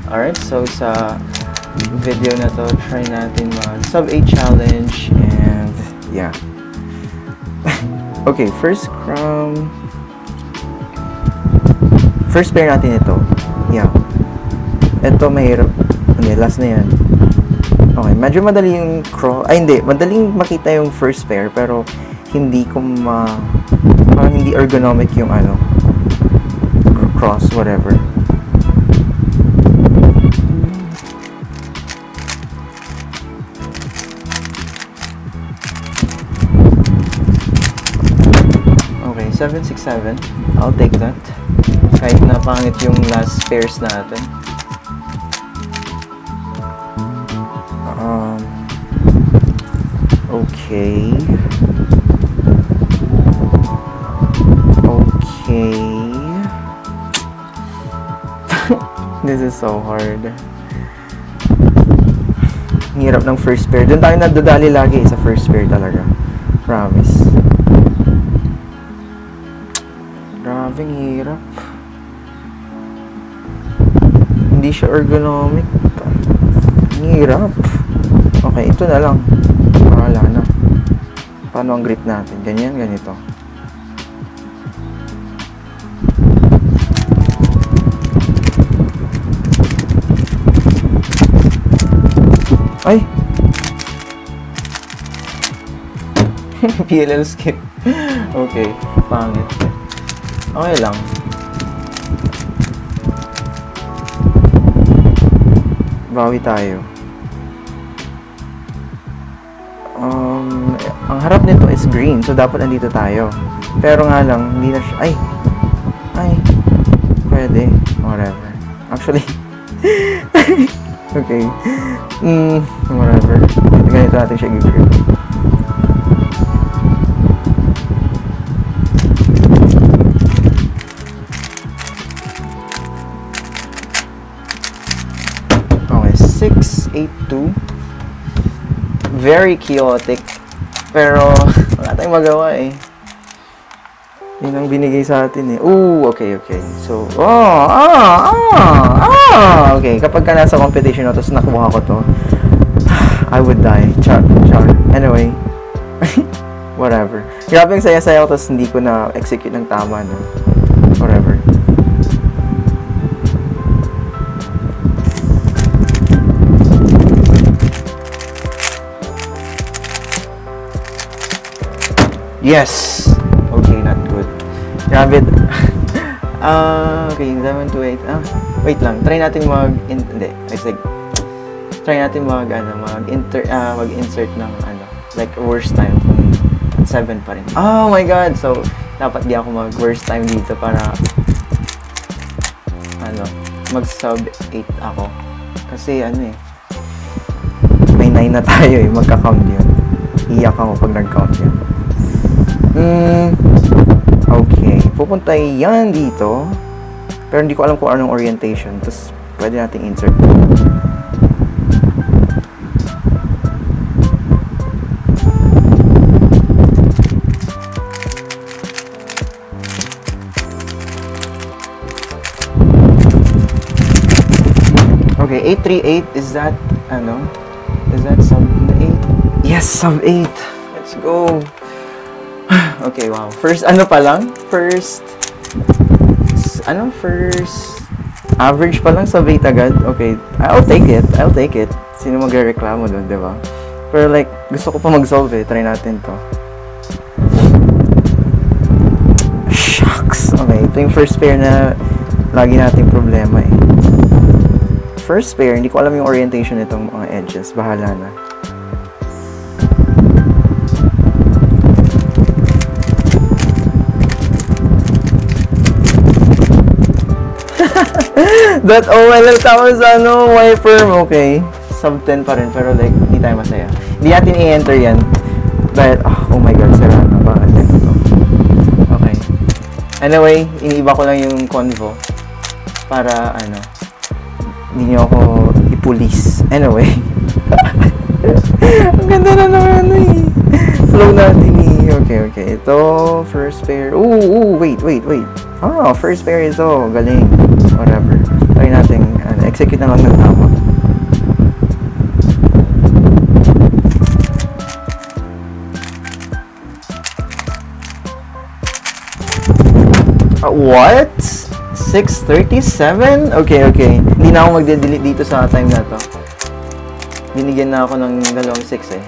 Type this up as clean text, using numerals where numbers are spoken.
Alright, so sa video na to, try natin mag sub 8 challenge and yeah. Okay, first pair natin ito. Yeah. Ito mahirap. Okay, last na yan. Okay, medyo madali yung madaling makita yung first pair pero hindi ko parang hindi ergonomic yung cross, whatever. Okay, 767. I'll take that. Kahit na pangit yung last pairs natin. Okay. This is so hard. Hirap ng first pair. Doon tayo nadadali lagi sa first pair talaga. Promise. Grabing hirap. Hindi siya ergonomic. Hirap. Okay, ito na lang. Wala na. Paano ang grip natin? Ganyan, ganito. Ay! PLL skip. Okay, pangit. Okay lang. Bawi tayo. Ang harap nito is green, so dapat andito tayo. Pero nga lang, hindi na siya. Ay! Pwede. Whatever. Actually, okay. Whatever. Ganito natin siya i-grip. Okay, 682. Very chaotic. Pero, wala tayong magawa eh. Yun ang binigay sa atin eh. Ooh, okay. So, okay. Kapag ka nasa competition na, tapos nakuha ko to, I would die. Char. Anyway. Whatever. Grabe yung saya-saya ko, tapos hindi ko na-execute ng tama, no? Whatever. Yes! Okay, not good. Grabe. Okay, 7 to 8. Wait lang. Try natin try natin mag-insert ng like worst time kung 7 pa rin. Oh my god! So, dapat di ako mag-worst time dito para mag-sub 8 ako. Kasi may 9 na tayo eh. Magka-count yun. Iyak ako pag nag-count yun. Okay, pupunta yan dito. Pero hindi ko alam kung anong orientation. Tapos, pwede nating insert. Okay, 838, is that sub 8? Yes, sub 8. Let's go. Okay, wow. First First average pa lang sa 8 agad. Okay, I'll take it. Sino magrereklamo doon, di ba? Pero like, gusto ko pa mag-solve eh. Try natin to. Shucks! Okay, ito yung first pair na lagi nating problema eh. First pair, hindi ko alam yung orientation nitong mga edges. Bahala na. That OLL tapos Y firm, okay. Sub 10 pa rin, pero like, hindi tayo masaya. Hindi natin i-enter yan. Dahil, oh my god, sira na. Bakit ito? Okay. Anyway, iniiba ko lang yung convo. Para, hindi nyo ako ipulis. Anyway. Ang ganda na naman flow natin eh. Okay. Ito, first pair. Ooh, wait. First pair ito. Galing. Whatever. Try natin execute na lang ng tama. What? 6:37? Okay, okay. Hindi na ako magde-delete dito sa time na to. Binigyan na ako ng 2 6 eh.